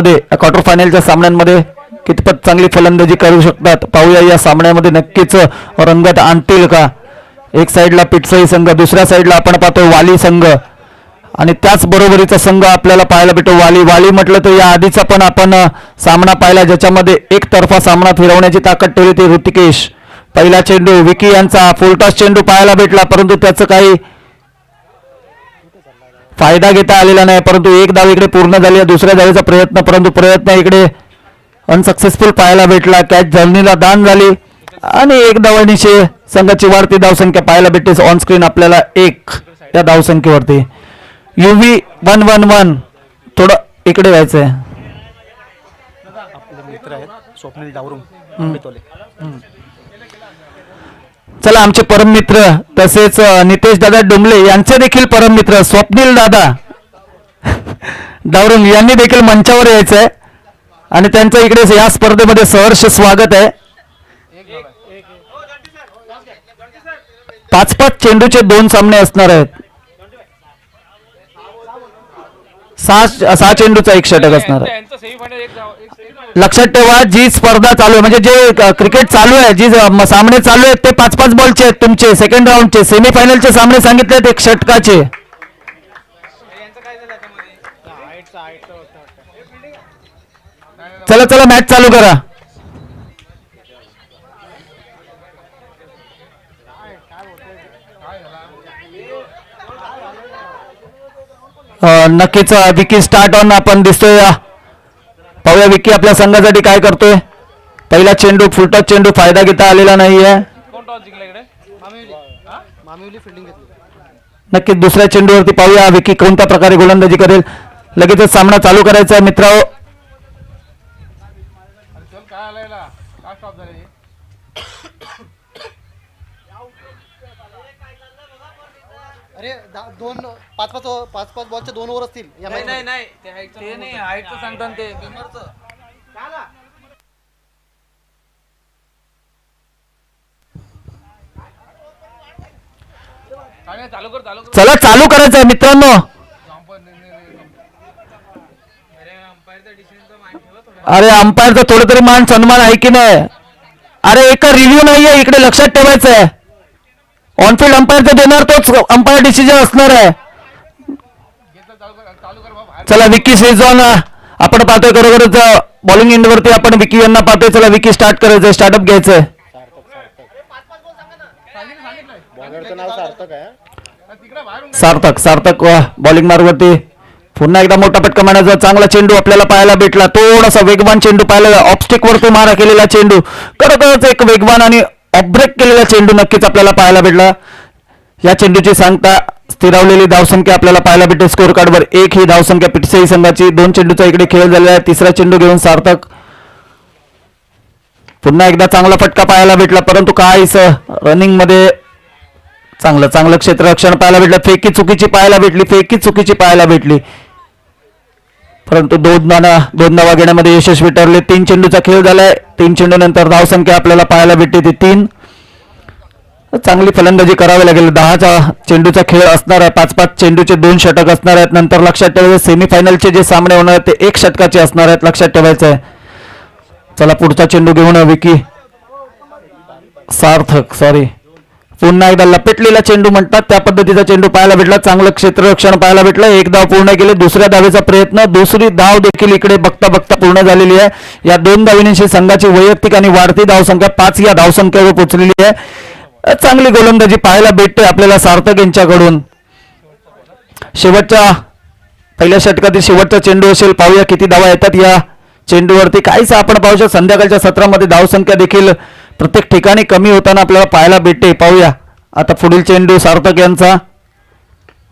Quarter फायनलच्या सामन्यांमध्ये कितपत चांगली फलंदाजी करू शकतात पाहूया. या सामन्यामध्ये नक्कीच रंगत आणतील का. एक साईडला पिटसई संघ, दुसऱ्या साईडला आपण पाहतो वाली संघ आणि त्याच बरोबरीचा संघ आपल्याला पाहायला भेटतो वाली म्हटलं तर या आधीचा पण आपण सामना पाहिला ज्याच्यामध्ये एकतर्फा सामना फिरवण्याची ताकद ठेवली ती ऋतिकेश. पहिला चेंडू विकी यांचा फुलटॉस चेंडू पाहायला भेटला परंतु त्याचं काही फायदा घेता आलेला नाही. परंतु एक धाव इकडे पूर्ण झाली. दुसऱ्या धावेचा प्रयत्न परंतु प्रयत्न इकडे अनसक्सेसफुल पाहायला भेटला. कॅच जर्नीला दान झाली आणि एक धावनिशी संघाची वाढती धावसंख्या पाहायला भेटते ऑन स्क्रीन आपल्याला एक या धावसंख्येवरती. UV 111 थोडं इकडे व्हायचंय. आपले मित्र आहेत स्वप्नील डावरुंग. चला आमचे परम मित्र तसेच नितेश दादा डोंबले यांचे देखील परम मित्र स्वप्नील दादा डावरुंग यांनी देखील मंचावर यायचंय आणि त्यांचं इकडे या स्पर्धेमध्ये सहर्ष स्वागत आहे. 5-5 चेंडूचे 2 सामने असणार आहेत. 6 चेंडूचा 1 षटक असणार आहे. लक्षात ठेवा जी स्पर्धा चालू आहे म्हणजे जे क्रिकेट चालू आहे जी सामने चालू आहेत ते 5-5 बॉलचे आहेत. तुमचे सेकंड राऊंडचे सेमीफायनलचे सामने सांगितले आहेत 1 षटकाचे. चला चला मॅच चालू करा. नक्कीच विकी स्टार्ट ऑन आपण दिसतोय. पाहूया विकी आपल्या संघासाठी काय करतोय. पहिला चेंडू फुलटॉस चेंडू फायदा घेता आलेला नाहीये. नक्कीच दुसऱ्या चेंडूवरती पाहूया विकी कोणत्या प्रकारे गोलंदाजी करेल. लगेचच सामना चालू करायचा आहे मित्रांनो. अरे 5-5 बॉलचे 2 ओव्हर असतील. नाही ते नाही हाईटचं सांगतात ते बिमरचं. चला चालू करायचं आहे मित्रांनो. अरे अंपायरचा थोडं तरी मान सन्मान आहे की नाही. अरे एका रिव्ह्यू नाहीये इकडे लक्षात ठेवायचं आहे. ऑनफिल्ड अंपायर देणार तोच अंपायर डिसिजन असणार आहे. चला विकी सेझॉन आपण पाहतोय खरोखरच बॉलिंग एंड वरती आपण विकी यांना पाहतोय. चला विकी स्टार्ट करायचंय स्टार्टअप घ्यायचंय. सार्थक बॉलिंग मार्गवरती पुन्हा एकदा मोठा फटका मारण्याचा चांगला चेंडू आपल्याला पाहायला भेटला. थोडासा वेगवान चेंडू पाहायला ऑफ स्टिक वरती मारा केलेला चेंडू खरोखरच एक वेगवान आणि ऑफब्रेक केलेला चेंडू नक्कीच आपल्याला पाहायला भेटला. या चेंडूची सांगता स्थिरावलेली धावसंख्या आपल्याला पाहायला भेटते स्कोर कार्डवर 1 ही धावसंख्या पिटसई संघाची. 2 चेंडूचा इकडे खेळ झालेला आहे. तिसरा चेंडू घेऊन सार्थक पुन्हा एकदा चांगला फटका पाहायला भेटला परंतु काहीच रनिंग मध्ये चांगलं क्षेत्ररक्षण पाहायला भेटलं. फेकी चुकीची पाहायला भेटली परंतु 2 धावा घेण्यामध्ये यशस्वी ठरले. 3 चेंडूचा खेळ झालाय. 3 चेंडू नंतर धावसंख्या आपल्याला पाहायला भेटते ती 3. चांगली फलंदाजी करावी लागेल. 10चा चेंडूचा खेळ असणार आहे. 5-5 चेंडूचे 2 षटक असणार आहेत. नंतर लक्षात ठेवायचं सेमीफायनलचे जे सामने होणार आहेत ते 1 षटकाचे असणार आहेत. लक्षात ठेवायचं आहे. चला पुढचा चेंडू घेऊन विकी पुन्हा एकदा लपेटलेला चेंडू म्हणतात त्या पद्धतीचा चेंडू पाहायला भेटला. चांगलं क्षेत्ररक्षण पाहायला भेटलं. 1 धाव पूर्ण केली. दुसऱ्या धावेचा प्रयत्न. दुसरी धाव देखील इकडे बघता पूर्ण झालेली आहे. या 2 धावींशी संघाची वैयक्तिक आणि वाढती धावसंख्या 5 या धावसंख्येवर पोहोचलेली आहे. चांगली गोलंदाजी पाहायला भेटते आपल्याला सार्थक यांच्याकडून. शेवटच्या पहिल्या षटकातील शेवटचा चेंडू असेल. पाहूया किती धावा येतात या चेंडूवरती. काहीच आपण पाहू शकतो संध्याकाळच्या सत्रामध्ये धावसंख्या देखील प्रत्येक ठिकाणी कमी होताना आपल्याला पाहायला भेटते. पाहूया आता पुढील चेंडू सार्थक यांचा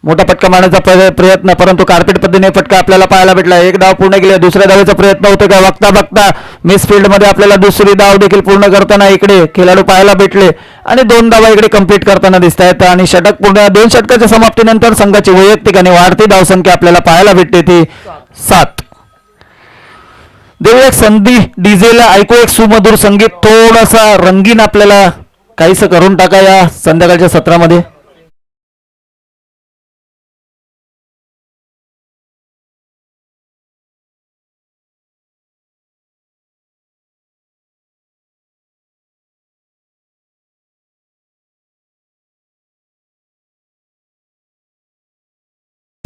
मोठा फटका मारण्याचा प्रयत्न परंतु कार्पेट पद्धतीने फटका आपल्याला पाहायला भेटला. 1 धाव पूर्ण केली. दुसऱ्या धावेचा प्रयत्न होतो का बघता मिस फील्ड मध्ये आपल्याला दुसरी धाव देखील पूर्ण करताना इकडे खेळाडू पाहायला भेटले आणि 2 धावा इकडे कंप्लीट करताना दिसत आहेत आणि षटक पूर्ण 2 षटकाच्या समाप्तीनंतर संघाची वैयक्तिक आणि वाढती धावसंख्या आपल्याला पाहायला भेटते ती 7. देऊ एक संधी डीजेला ऐकू एक सुमधुर संगीत थोडासा रंगीन आपल्याला काहीस करून टाका या संध्याकाळच्या सत्रामध्ये.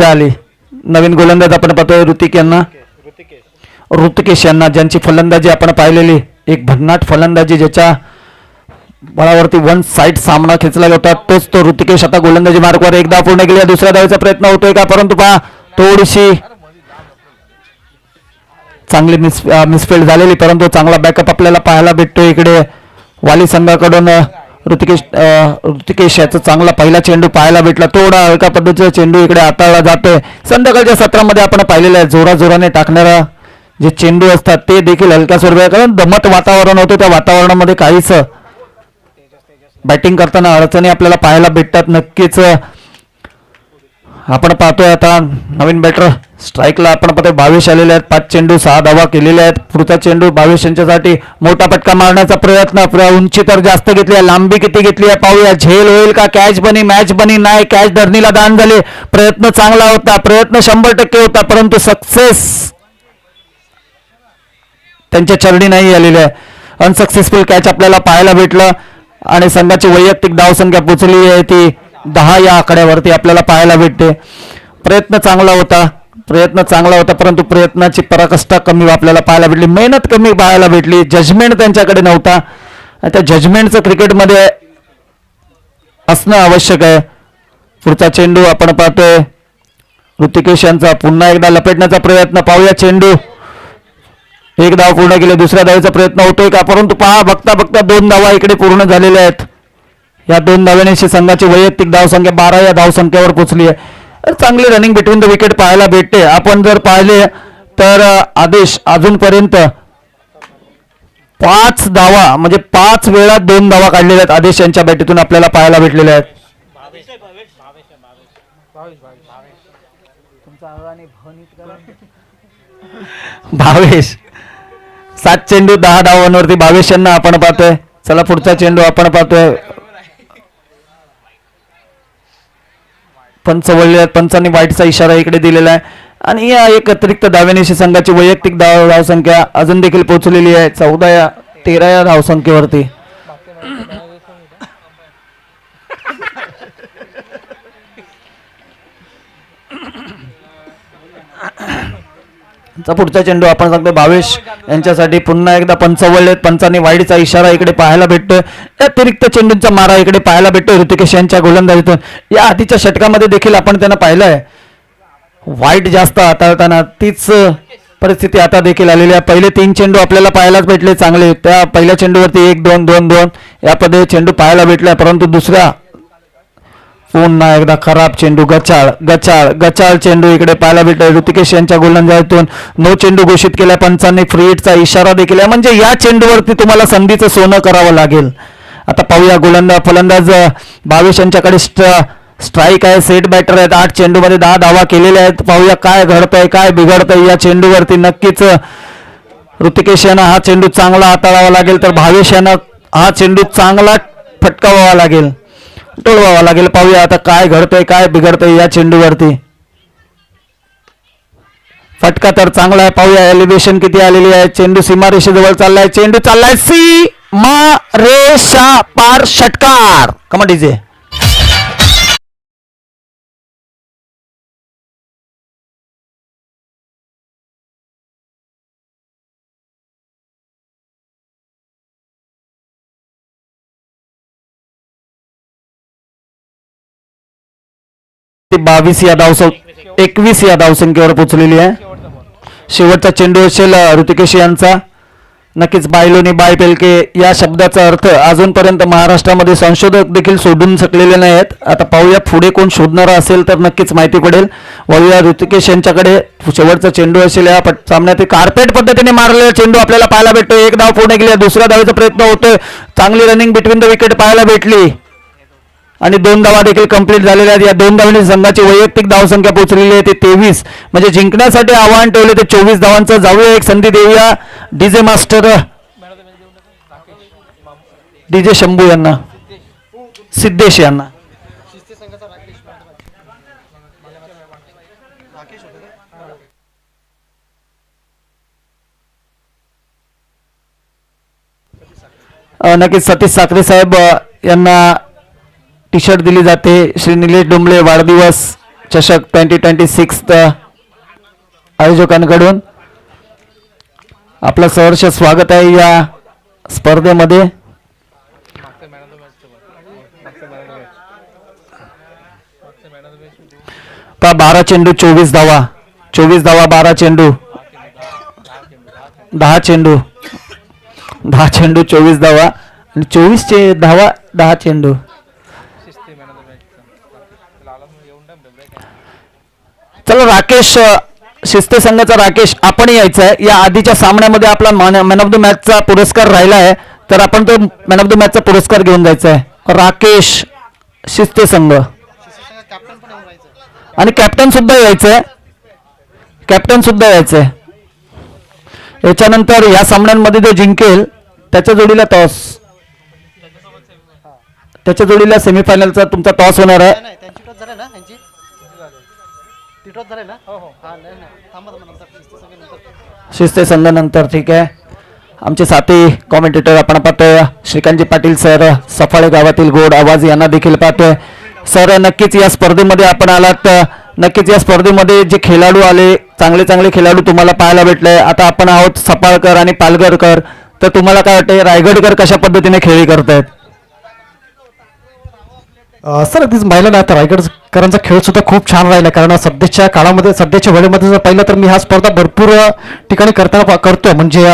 झाली. नवीन गोलंदाज आपण पाहतोय ऋतिकेश यांना, ज्यांची फलंदाजी आपण पाहिलेली, एक भन्नाट फलंदाजी, ज्याच्या बळावरती वन साइड सामना खेचला होता, तोच तो ऋतिकेश आता गोलंदाजी मार्गवर एकदा पूर्ण केली. दुसऱ्या धावेचा प्रयत्न होतोय का, परंतु पहा थोडीशी चांगली मिसफील्ड झालेली, परंतु चांगला बॅकअप आपल्याला पाहायला भेटतोय इकडे वाली संघाकडून. ऋतिकेश याचा चांगला पहिला चेंडू पाहायला भेटला, थोडा हलका पद्धतीचा चेंडू इकडे हाताळला जातोय. संध्याकाळच्या सत्रामध्ये आपण पाहिलेलं आहे, जोराने टाकणारा जे चेंडू असतात ते देखील हलक्या स्वरूपात, कारण दमट वातावरण होतं, त्या वातावरणामध्ये काहीच बॅटिंग करताना अडचणी आपल्याला पाहायला भेटतात. नक्कीच आपण पाहतोय आता नवीन बॅटर स्ट्राईकला आपण पाहतोय 22 आलेले आहेत, 5 चेंडू 6 धावा केलेल्या आहेत. पुढचा चेंडू 22 यांच्यासाठी मोठा फटका मारण्याचा प्रयत्न, उंची तर जास्त घेतली आहे, लांबी किती घेतली आहे पाहूया. झेल होईल का, कॅच बनी, मॅच बनी, नाही, कॅच धरणीला दान झाले. प्रयत्न चांगला होता, प्रयत्न 100% होता, परंतु सक्सेस त्यांच्या चरणी नाही आलेली आहे. अनसक्सेसफुल कॅच आपल्याला पाहायला भेटलं आणि संघाची वैयक्तिक धावसंख्या पोचली आहे ती 10 या आकड्यावरती आपल्याला पाहायला भेटते. प्रयत्न चांगला होता, परंतु प्रयत्नाची पराकाष्ठा कमी आपल्याला पाहायला भेटली, मेहनत कमी पाहायला भेटली, जजमेंट त्यांच्याकडे नव्हता. त्या जजमेंटचं क्रिकेटमध्ये असणं आवश्यक आहे. पुढचा चेंडू आपण पाहतोय ऋतिकेश यांचा, पुन्हा एकदा लपेटण्याचा प्रयत्न, पाहूया चेंडू. एक धाव पूर्ण केली, दुसऱ्या धावेचा प्रयत्न होतोय का, परंतु पहा बघता 2 धावा इकडे पूर्ण झालेल्या आहेत. या 2 धाव्यांशी संघाची वैयक्तिक धावसंख्या 12 या धावसंख्येवर पोहोचली आहे. चांगली रनिंग बिटवीन द विकेट पाहायला भेटते. आपण जर पाहिले तर आदेश अजूनपर्यंत 5 धावा, म्हणजे 5 वेळा 2 धावा काढलेल्या आहेत आदेश यांच्या बॅटीतून आपल्याला पाहायला भेटलेल्या आहेत. भावेश 7 चेंडू 10 धावांवरती 22 यांना आपण पाहतोय. चला पुढचा चेंडू आपण पाहतोय, पंच वळले आहेत, पंचांनी वाईटचा इशारा इकडे दिलेला आहे आणि या एक अतिरिक्त धाव्यानिशी संघाची वैयक्तिक धावसंख्या अजून देखील पोहोचलेली आहे 14 या 13 या धावसंख्येवरती. पुढचा चेंडू आपण सांगतो 22 यांच्यासाठी, पुन्हा एकदा पंच वळलेत, पंचांनी वाईडचा इशारा इकडे पाहायला भेटतोय. अतिरिक्त चेंडूंचा मारा इकडे पाहायला भेटतोय ऋतिकेश यांच्या गोलंदाजीतून. या आधीच्या षटकामध्ये देखील आपण त्यांना पाहिलंय वाईट जास्त हाताळताना, तीच परिस्थिती आता देखील आलेली आहे. पहिले 3 चेंडू आपल्याला पाहायलाच भेटले चांगले, त्या पहिल्या चेंडूवरती 1-2 2-2 या पद्धतीने चेंडू पाहायला भेटला, परंतु दुसऱ्या पुन्हा एकदा खराब चेंडू, गचाळ चेंडू इकडे पाहायला भेटला ऋतिकेश यांच्या गोलंदाजीतून. 9 चेंडू घोषित केला, पंचांनी फ्री हिटचा इशारा देखील आहे, म्हणजे या चेंडूवरती तुम्हाला संधीचं सोनं करावं लागेल. आता पाहूया फलंदाज 22 यांच्याकडे स्ट्राईक आहे, सेट बॅटर आहेत, 8 चेंडूमध्ये 10 धावा केलेल्या आहेत. पाहूया काय घडतंय, काय बिघडतंय या चेंडूवरती. नक्कीच ऋतिकेश यांना हा चेंडू चांगला हाताळावा लागेल, तर 22 यांना हा चेंडू चांगला फटकावावा लागेल, टोळवावा लागेल. पाहूया आता काय घडतंय, काय बिघडतंय या चेंडूवरती. फटका तर चांगला आहे, पाहूया एलिव्हेशन किती आलेली आहे. चेंडू सीमारेषेजवळ चाललाय, चेंडू चाललाय सीमारेषा पार, षटकार. कमा डीजे. ते 22 या 21 या धावसंख्येवर पोहोचलेली आहे. शेवटचा चेंडू असेल ऋतिकेश यांचा. नक्कीच बायलोनी बाय पेलके या शब्दाचा अर्थ अजूनपर्यंत महाराष्ट्रामध्ये संशोधक देखील शोधून शकलेले नाही आहेत. आता पाहूया पुढे कोण शोधणारा असेल तर नक्कीच माहिती पडेल. वळूया ऋतिकेश यांच्याकडे. शेवटचा चेंडू असेल या सामन्यात. कार्पेट पद्धतीने मारलेला चेंडू आपल्याला पाहायला भेटतो. एक धाव पूर्ण केली, दुसऱ्या धावेचा प्रयत्न होतोय. चांगली रनिंग बिटवीन द विकेट पाहायला भेटली आणि 2 धावा देखील कंप्लीट झालेल्या आहेत. या 2 धावांनी संघाची वैयक्तिक धावसंख्या पोहोचलेली आहे ते 23, म्हणजे जिंकण्यासाठी आव्हान ठेवले ते 24 धावांचं. जाऊया एक संधी देऊया डीजे मास्टर डीजे शंभू यांना, सिद्धेश यांना. नक्कीच सतीश साखरे साहेब यांना टी शर्ट दिली जाते. श्री निलेश डोंबळे वाढदिवस चषक 2026 आयोजकांकडून आपलं सहर्ष स्वागत आहे या स्पर्धेमध्ये. 12 चेंडू 24 धावा, 24 धावा 12 चेंडू, 10 चेंडू 24 धावा आणि 24 धावा 10 चेंडू. चला राकेश, शिस्ते संघाचा राकेश, आपण यायचं आहे. या आधीच्या सामन्यामध्ये आपला मॅन ऑफ द मॅचचा पुरस्कार राहिला आहे, तर आपण तो मॅन ऑफ द मॅचचा पुरस्कार घेऊन जायचा आहे. राकेश शिस्ते संघ कॅप्टन पण येऊन राहायचं. आणि कॅप्टन सुद्धा यायचंय, कॅप्टन सुद्धा यायचंय. याच्यानंतर या सामन्यांमध्ये जो जिंकेल त्याच्या जोडीला टॉस, त्याच्या जोडीला सेमीफायनलचा तुमचा टॉस होणार आहे. नाही त्यांची टॉस झाली ना, त्यांची ती टॉस झाली ना. हो हो हा नाही थांबा नंतर शिस्ते संघानंतर. ठीक आहे. आमचे साथी कॉमेंटेटर आपण पाहतोय श्रीकांतजी पाटील सर, सफाळे गावातील गोड आवाज यांना देखील पाहतोय. सर नक्कीच या स्पर्धेमध्ये आपण आलात, नक्कीच या स्पर्धेमध्ये जे खेळाडू आले, चांगले चांगले खेळाडू तुम्हाला पाहायला भेटले. आता आपण आहोत सफाळकर आणि पालघरकर, तर तुम्हाला काय वाटते रायगडकर कशा पद्धतीने खेळी करतायत? सर अगदीच महिला आता रायगडकरांचा खेळ सुद्धा खूप छान राहिला, कारण सध्याच्या काळामध्ये सध्याच्या वेळेमध्ये जर पाहिलं तर मी हा स्पर्धा भरपूर ठिकाणी करतोय. म्हणजे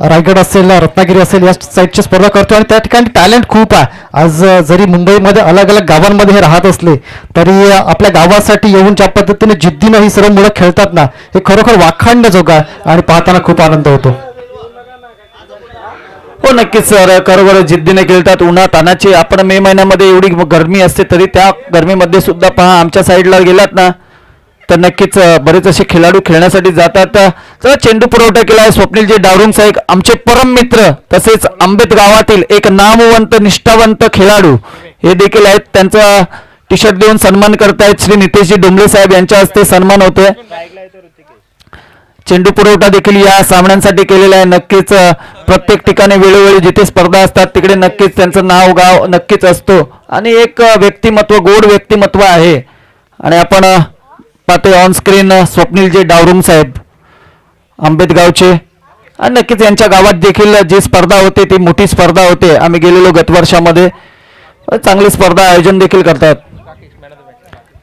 रायगड असेल, रत्नागिरी असेल, या साईडची स्पर्धा करतोय आणि त्या ठिकाणी टॅलेंट खूप आहे. आज जरी मुंबईमध्ये अलग अलग गावांमध्ये हे राहत असले तरी आपल्या गावासाठी येऊन ज्या पद्धतीने जिद्दीनं ही सर्व मुलं खेळतात ना, हे खरोखर वाखाणण्याजोगं आहे आणि पाहताना खूप आनंद होतो. हो नक्कीच सर, खरोखर जिद्दीने खेळतात. उन्हातानाची आपण मे महिन्यामध्ये एवढी गरमी असते तरी त्या गरमीमध्ये सुद्धा पहा आमच्या साईडला गेलात ना तर नक्कीच बरेच असे खेळाडू खेळण्यासाठी जातात. तर चेंडू पुरवठा केला आहे स्वप्नीलजी डावरुंग साहेब, आमचे परम मित्र, तसेच आंबेत गावातील एक नामवंत निष्ठावंत खेळाडू हे देखील आहेत. त्यांचा टी शर्ट देऊन सन्मान करतायत श्री नितेशजी डोंबले साहेब, यांच्या हस्ते सन्मान होतोय. चेंडू पुरवठा देखील या सामन्यांसाठी केलेला आहे. नक्कीच प्रत्येक ठिकाणी वेळोवेळी जिथे स्पर्धा असतात तिकडे नक्कीच त्यांचं नाव गाव नक्कीच असतो आणि एक व्यक्तिमत्व, गोड व्यक्तिमत्व आहे. आणि आपण पाहतोय ऑन स्क्रीन स्वप्नीलजी डावरुंग साहेब आंबेदगावचे, आणि नक्कीच यांच्या गावात देखील जी स्पर्धा होते ती मोठी स्पर्धा होते. आम्ही गेलेलो गत वर्षामध्ये, चांगली स्पर्धा आयोजन देखील करतात.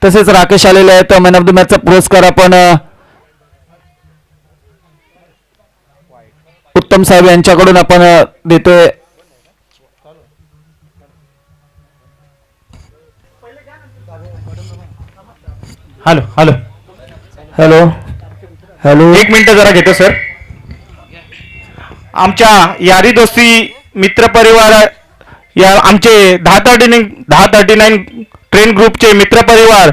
तसेच राकेश आलेले आहेत. मॅन ऑफ द मॅचचा पुरस्कार आपण उत्तम साहेब यांच्याकडून आपण देतोय. हॅलो हॅलो हॅलो हॅलो, एक मिनिट जरा घेतो सर. आमच्या यारी दोस्ती मित्र परिवार या आमचे 1039 ट्रेन ग्रुपचे मित्र परिवार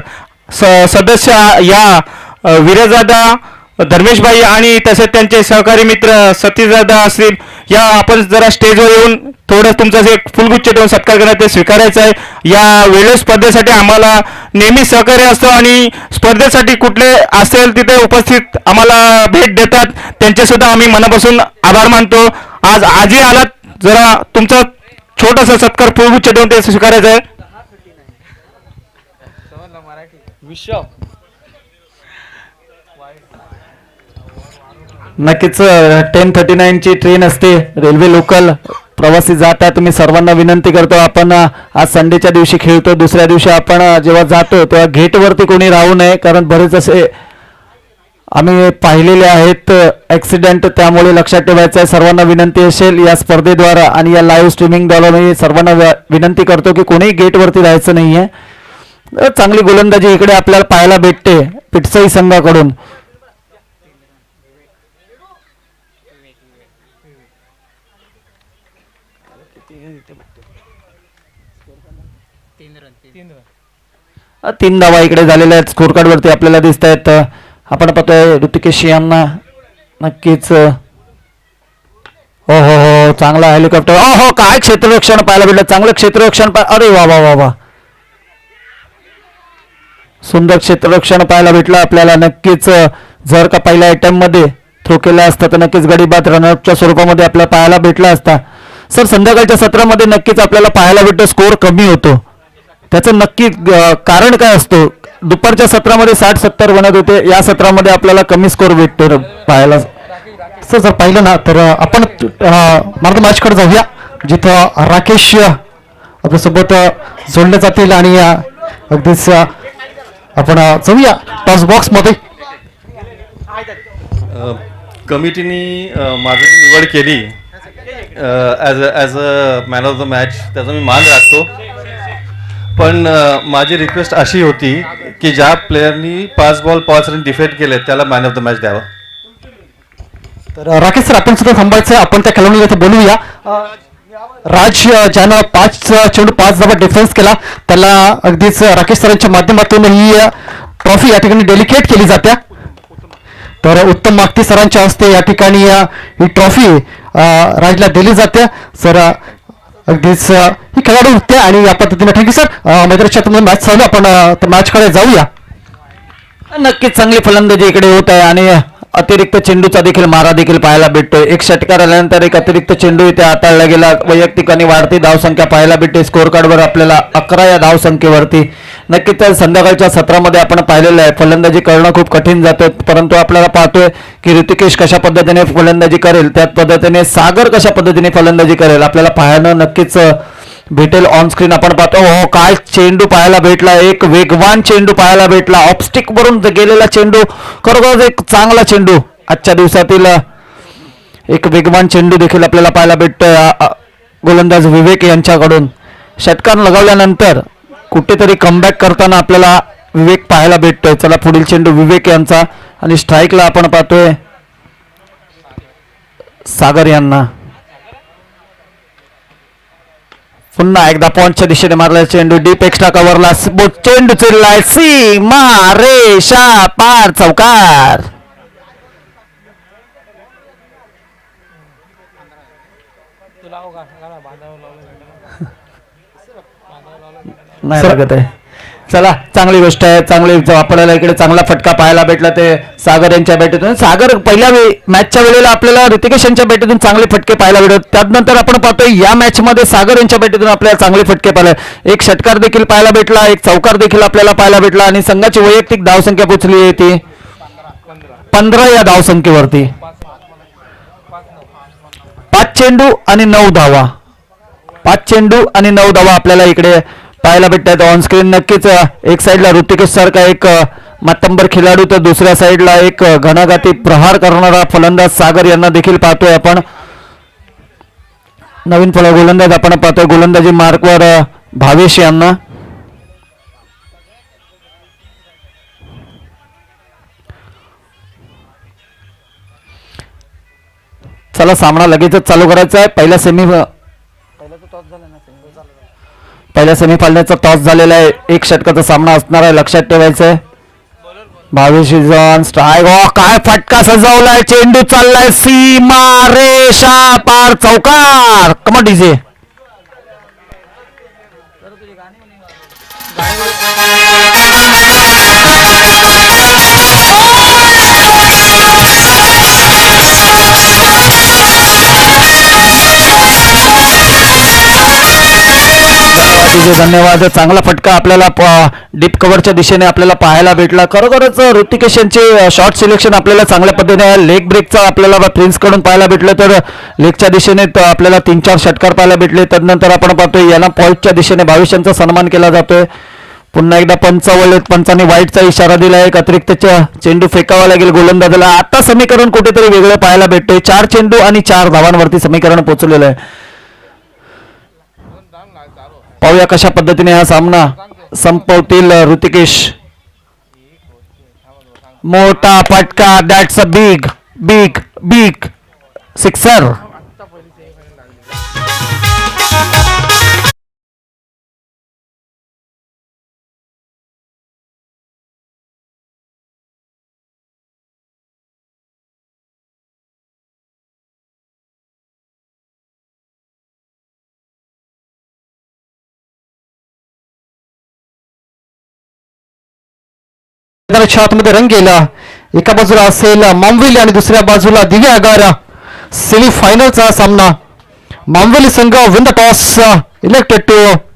सदस्य या विरजादा, धर्मेशभाई आणि तसेच त्यांचे सहकारी मित्र सतीशदादा असतील, या आपण जरा स्टेजवर येऊन थोडं तुमचा एक फुलगुच्छ देऊन सत्कार करण्यात ते स्वीकारायचं आहे. या वेळेस स्पर्धेसाठी आम्हाला नेहमी सहकार्य असतं आणि स्पर्धेसाठी कुठले असेल तिथे उपस्थित आम्हाला भेट देतात, त्यांचे सुद्धा आम्ही मनापासून आभार मानतो. आजही आलात, जरा तुमचा छोटासा सत्कार फुलगुच्छ देऊन ते स्वीकारायचं आहे. नक्कीच 1039 ची ट्रेन असते, रेल्वे लोकल प्रवासी जातात. तुम्ही सर्वांना विनंती करतो, आपण आज संडेच्या दिवशी खेळतो, दुसऱ्या दिवशी आपण जेव्हा जातो तेव्हा गेटवरती कोणी राहू नये, कारण बरेच असे आम्ही पाहिलेले आहेत ॲक्सिडेंट, त्यामुळे लक्षात ठेवायचं आहे. सर्वांना विनंती असेल या स्पर्धेद्वारा आणि या लाईव्ह स्ट्रीमिंगद्वारा मी सर्वांना विनंती करतो की कोणीही गेटवरती राहायचं नाहीये. चांगली गोलंदाजी इकडे आपल्याला पाहायला भेटते पिटसई संघाकडून. तीन धावा इकडे झालेल्या आहेत स्कोर कार्ड वरती आपल्याला दिसत आहेत. आपण पाहतोय ऋतिकेश यांना, नक्कीच हो हो हो चांगला हेलिकॉप्टर, हो काय क्षेत्ररक्षण पाहायला भेटलं, चांगलं क्षेत्ररक्षण अरे वा वा वा वा, सुंदर क्षेत्ररक्षण पाहायला भेटलं आपल्याला. नक्कीच जर का पहिल्या आयटम मध्ये थ्रो केला असता तर नक्कीच गडी बाद रनअपच्या स्वरूपामध्ये आपल्याला पाहायला भेटला असता. सर संध्याकाळच्या सत्रामध्ये नक्कीच आपल्याला पाहायला भेटतो स्कोर कमी होतो, त्याचं नक्की कारण काय असतो? दुपारच्या सत्रामध्ये 60-70 बनत होते, या सत्रामध्ये आपल्याला कमी स्कोर भेटतो पाहायला. सर जर पाहिलं ना तर आपण मॅन मॅचकडे जाऊया, जिथं राकेश आपल्यासोबत जोडले जातील आणि अगदीच आपण जाऊया टॉस बॉक्समध्ये. कमिटीने माझी निवड केली as a man of the match, त्याचा मी मान राखतो. पण माझी रिक्वेस्ट अशी होती की ज्या प्लेयरनी 5 बॉल 5 रन डिफेंड केले त्याला मॅन ऑफ द मॅच द्यावा. तर राकेश सर आपण सुद्धा थांबायचं, आपण त्या खेळाडूला इथे बोलूया. राज ज्यानं 5 चेंडू 5 धावा डिफेन्स केला त्याला अगदीच राकेश सरांच्या माध्यमातून ही ट्रॉफी या ठिकाणी डेलिकेट केली जाते. तर उत्तम मागती सरांच्या हस्ते या ठिकाणी ही ट्रॉफी राजला दिली जाते. सर अगदीच ही खेळाडू होते आणि या पद्धतीने थँक्यू सर. मैदानाच्या तुम्ही मॅच चालू, आपण मॅचकडे जाऊया. नक्कीच चांगली फलंदाजी इकडे होत आहे आणि अतिरिक्त चेंडूचा देखील मारा देखील पाहायला भेटतोय. एक षटकार आल्यानंतर एक अतिरिक्त चेंडू इथे हाताळला गेला. वैयक्तिक आणि वाढती धावसंख्या पाहायला भेटते. स्कोर कार्डवर आपल्याला 11 या धावसंख्येवरती. नक्कीच संध्याकाळच्या सत्रामध्ये आपण पाहिलेलं आहे फलंदाजी करणं खूप कठीण जातं, परंतु आपल्याला पाहतोय की ऋतिकेश कशा पद्धतीने फलंदाजी करेल, त्याच पद्धतीने सागर कशा पद्धतीने फलंदाजी करेल आपल्याला पाहणं नक्कीच भेटेल ऑन स्क्रीन. आपण पाहतो हो काय चेंडू पाहायला भेटला, एक वेगवान चेंडू पाहायला भेटला. ऑफस्टिक वरून गेलेला चेंडू, खरोखर एक चांगला चेंडू. आजच्या दिवसातील एक वेगवान चेंडू देखील आपल्याला पाहायला भेटतोय गोलंदाज विवेक यांच्याकडून. षटकार लगावल्यानंतर कुठेतरी कमबॅक करताना आपल्याला विवेक पाहायला भेटतोय. चला पुढील चेंडू विवेक यांचा आणि स्ट्राईकला आपण पाहतोय सागर यांना. पुन्हा एकदा पॉइंटच्या दिशेने मारला चेंडू, डीप एक्स्ट्रा कव्हरला चेंडू चिरलाय सीमा रेषा पार, चौकार. नाही लागत आहे. चला चांगली गोष्ट आहे, चांगली आपल्याला इकडे चांगला फटका पाहायला भेटला ते सागर यांच्या बॅटीतून. सागर पहिल्या मॅचच्या वेळेला आपल्याला ऋतिकेश यांच्या बॅटीतून चांगले फटके पाहायला भेटत, त्यानंतर आपण पाहतोय या मॅच मध्ये सागर यांच्या बॅटीतून आपल्याला चांगले फटके पाहायला, एक षटकार देखील पाहायला भेटला, एक चौकार देखील आपल्याला पाहायला भेटला आणि संघाची वैयक्तिक धावसंख्या पोहोचली आहे ती 15 या धावसंख्येवरती. 5 चेंडू आणि 9 धावा, 5 चेंडू आणि 9 धावा आपल्याला इकडे पाहायला भेटतात ऑन स्क्रीन. नक्कीच एक साईडला ऋतिकेश सारखा एक मातंबर खेळाडू, तर दुसऱ्या साईडला एक घणाघाती प्रहार करणारा फलंदाज सागर यांना देखील पाहतोय आपण. नवीन गोलंदाज आपण पाहतोय गोलंदाजी मार्कवर भावेश यांना. चला सामना लगेचच चालू करायचा आहे. पहिल्या सेमीफायनलचा टॉस झालेला आहे. 1 षटकाचा सामना असणार आहे, लक्षात ठेवायचं आहे. भावेश जॉन स्ट्राईक, काय फटका सजवलाय, चेंडू चाललाय सीमा रेषा पार, चौकार. कम डीजे. धन्यवाद. चांगला फटका आपल्याला डीप कव्हरच्या दिशेने आपल्याला पाहायला भेटला. खरोखरच ऋतिकेश यांचे शॉर्ट सिलेक्शन आपल्याला चांगल्या पद्धतीने लेग ब्रेकचा आपल्याला प्रिन्स कडून पाहायला भेटलं, तर लेगच्या दिशेने आपल्याला 3-4 षटकार पाहायला भेटले. त्यानंतर आपण पाहतोय यांना पॉईंटच्या दिशेने भविष्यांचा सन्मान केला जातोय. पुन्हा एकदा पंचांनी वाईटचा इशारा दिला, एक अतिरिक्त चेंडू फेकावा लागेल गोलंदाजाला. आता समीकरण कुठेतरी वेगळं पाहायला भेटतोय. 4 चेंडू आणि 4 धावांवरती समीकरण पोहोचलेलं आहे. पाहूया कशा पद्धतीने हा सामना संपवतील ऋतिकेश. मोठा फटका, that's a big big big sixer. आतमध्ये रंग गेला. एका बाजूला असेल मामवेली आणि दुसऱ्या बाजूला दिव्या आगार. सेमीफायनलचा सामना. मामवेली संघ win the toss, elected to